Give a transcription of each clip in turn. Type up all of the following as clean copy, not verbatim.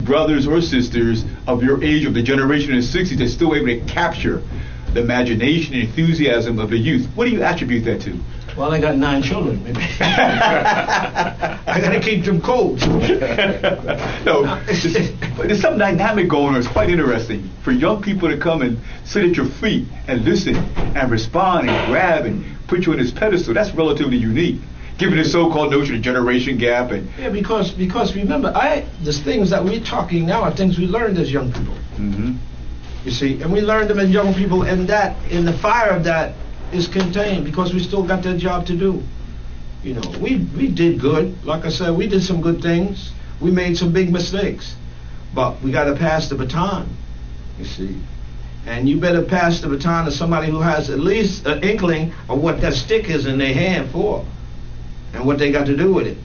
brothers or sisters of your age, of the generation in the 60s, that's still able to capture the imagination and enthusiasm of the youth? What do you attribute that to? Well, I got 9 children. Maybe. I got to keep them cold. No, there's some dynamic going on. It's quite interesting for young people to come and sit at your feet and listen and respond and grab and put you on this pedestal. That's relatively unique, given the so-called notion of generation gap. And yeah, because remember, the things that we're talking now are things we learned as young people. Mm-hmm. You see, and we learned them as young people, and that in the fire of that is contained because we still got that job to do. You know, we did good. Like I said, we did some good things. We made some big mistakes, but we got to pass the baton. You see, and you better pass the baton to somebody who has at least an inkling of what that stick is in their hand for, and what they got to do with it.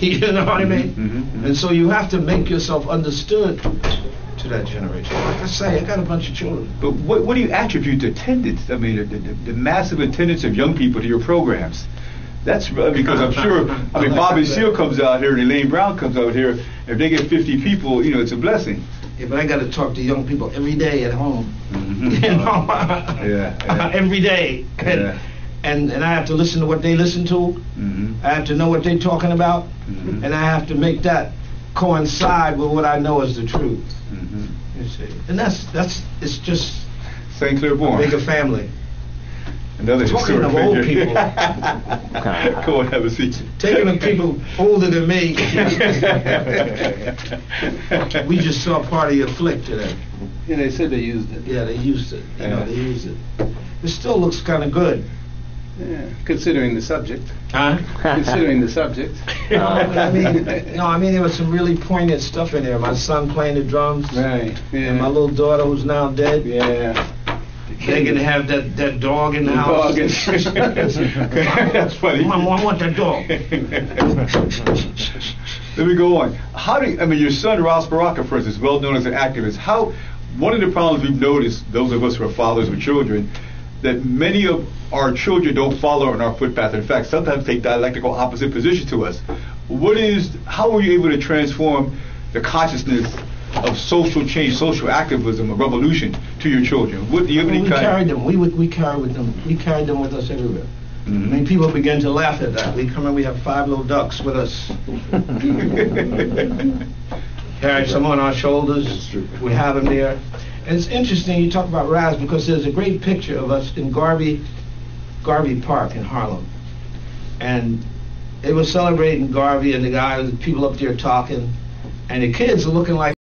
You know what I mean? Mm-hmm, mm-hmm. And so you have to make yourself understood to that generation. Like I say, I got a bunch of children. But what do you attribute to attendance? I mean, the massive attendance of young people to your programs. That's because I'm sure, I mean, Bobby Seale comes out here and Elaine Brown comes out here. If they get 50 people, you know, it's a blessing. Yeah, but I got to talk to young people every day at home. Mm-hmm. You know? Yeah. Every day. Yeah. And I have to listen to what they listen to. Mm-hmm. I have to know what they're talking about. Mm-hmm. And I have to make that coincide with what I know is the truth. Mm-hmm. You see, and it's just St. Clair born. bigger family. Another Talking of historic old figure. people. Go on, have a seat. Taking the people older than me. We just saw part of your flick today. Yeah, they said they used it. Yeah, they used it. You know, Yeah. they used it. It still looks kind of good. Yeah, considering the subject. Huh? Considering the subject. I mean, there was some really poignant stuff in there. My son playing the drums. Right. Yeah. And my little daughter who's now dead. Yeah. Begging to have that dog in the house. That's funny. Mom, I want that dog. Let me go on. How do you, I mean, your son Ross Baraka, for instance, well known as an activist. One of the problems we've noticed, those of us who are fathers of children, that many of our children don't follow in our footpath. In fact, sometimes take dialectical opposite positions to us. How were you able to transform the consciousness of social change, social activism, of revolution to your children? What do you have any We carried them. We carried them. We carried them with us everywhere. Mm-hmm. I mean, people began to laugh at that. We come in, we have 5 little ducks with us. Carried some on our shoulders. We have them there. And it's interesting you talk about Raz because there's a great picture of us in Garvey Park in Harlem. And they were celebrating Garvey and the people up there talking. And the kids are looking like